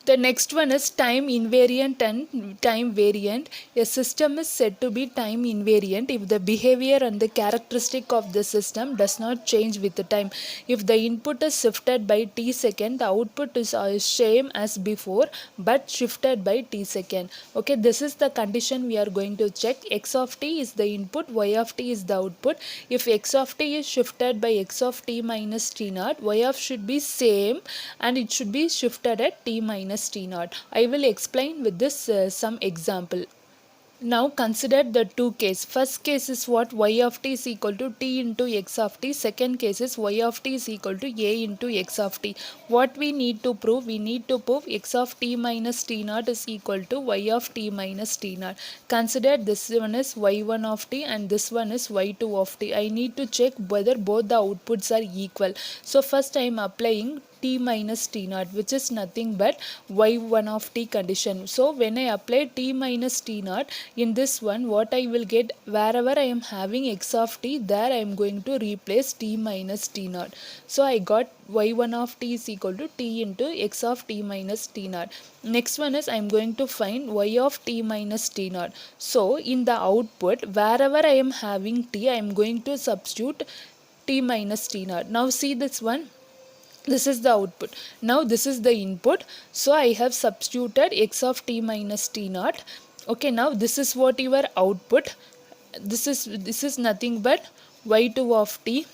The next one is time invariant and time variant. A system is said to be time invariant if the behavior and the characteristic of the system does not change with the time. If the input is shifted by t second, the output is same as before but shifted by t second. Okay, this is the condition we are going to check. X of t is the input, y of t is the output. If x of t is shifted by x of t minus t naught, y of should be same and it should be shifted at t minus t naught. I will explain with this some example. Now consider the two cases. First case is what? Y of t is equal to t into x of t. Second case is y of t is equal to a into x of t. What we need to prove? We need to prove x of t minus t naught is equal to y of t minus t naught. Consider this one is y1 of t and this one is y2 of t. I need to check whether both the outputs are equal. So first I am applying t minus t naught, which is nothing but y1 of t condition. So when I apply t minus t naught, in this one what I will get, wherever I am having x of t, there I am going to replace t minus t naught. So I got y1 of t is equal to t into x of t minus t naught. Next one is I am going to find y of t minus t naught. So in the output, wherever I am having t, I am going to substitute t minus t naught. Now see this one. This is the output. Now this is the input. So I have substituted x of t minus t naught. Okay, now this is what your output. This is nothing but y2 of t.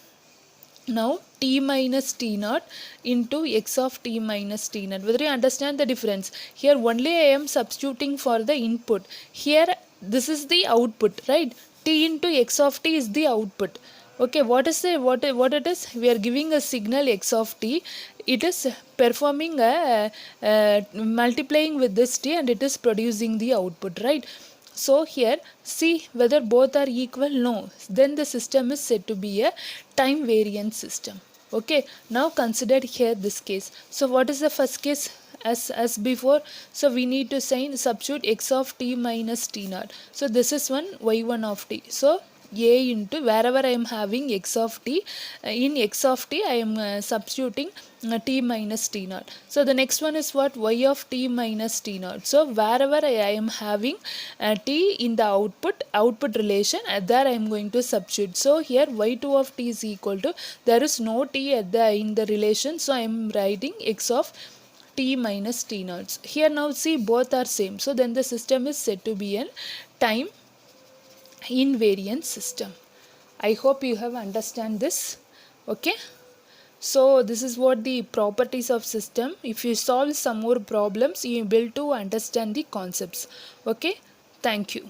Now t minus t naught into x of t minus t naught. Whether you understand the difference? Here only I am substituting for the input. Here this is the output, right? T into x of t is the output. Okay, what it is? We are giving a signal x of t. It is performing a multiplying with this t and it is producing the output, right? So here see whether both are equal. No, then the system is said to be a time variant system. Okay, now consider here this case. So what is the first case? As before, so we need to substitute x of t minus t naught. So this is one y1 of t. So a into wherever I am having x of t, in x of t I am substituting t minus t naught. So the next one is what? Y of t minus t naught. So wherever I am having t in the output relation, there I am going to substitute. So here y2 of t is equal to, there is no t at in the relation, so I am writing x of t minus t naught. Here now see both are same, so then the system is said to be a time invariant system. I hope you have understand this. Okay, so this is what the properties of system. If you solve some more problems, you will be able to understand the concepts. Okay, thank you.